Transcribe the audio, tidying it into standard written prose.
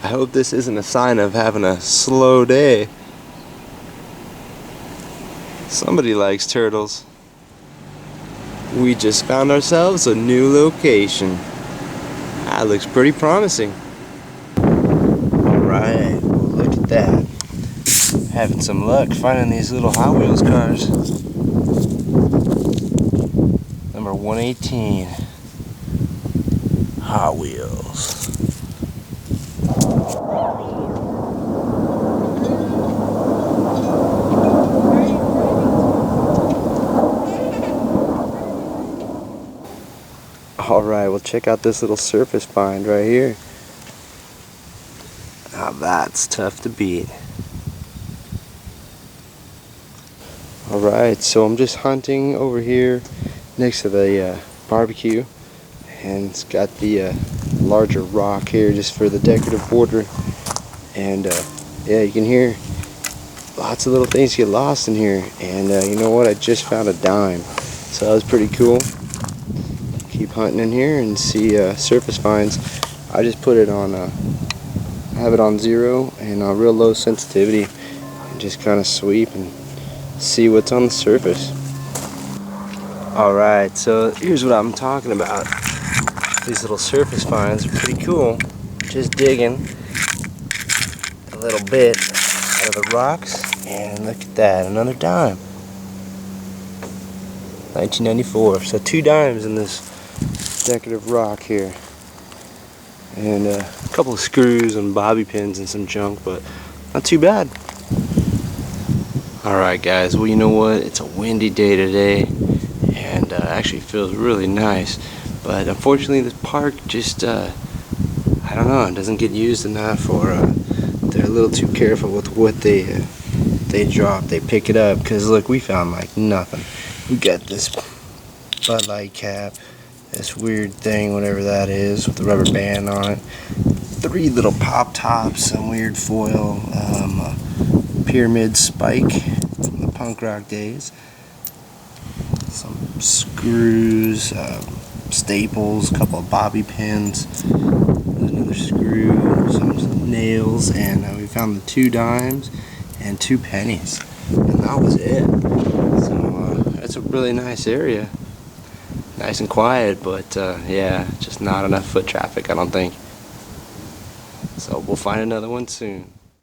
I hope this isn't a sign of having a slow day. Somebody likes turtles. We just found ourselves a new location. That looks pretty promising. Alright, well, look at that. Having some luck finding these little Hot Wheels cars. Number 118. Hot Wheels. Alright, well, check out this little surface find right here. Now that's tough to beat. Alright, so I'm just hunting over here next to the barbecue, and it's got the larger rock here just for the decorative border, and yeah, you can hear lots of little things get lost in here, and you know what, I just found a dime, so that was pretty cool. Keep hunting in here and see surface finds. I just put it on have it on 0 and real low sensitivity, and just kind of sweep and see what's on the surface. Alright, so here's what I'm talking about. These little surface finds are pretty cool. Just digging a little bit out of the rocks, and look at that, another dime. 1994, so 2 dimes in this decorative rock here, and a couple of screws and bobby pins and some junk, but not too bad. Alright guys, well, you know what, it's a windy day today, and actually feels really nice, but unfortunately this park just I don't know, it doesn't get used enough, or they're a little too careful with what they drop. They pick it up, because look, we found like nothing. We got this Bud Light cap, this weird thing, whatever that is, with the rubber band on it, 3 little pop tops, some weird foil, pyramid spike from the punk rock days, some screws, staples, a couple of bobby pins, another screw, some nails, and we found the 2 dimes and 2 pennies, and that was it. So it's a really nice area. Nice and quiet, but yeah, just not enough foot traffic, I don't think. So we'll find another one soon.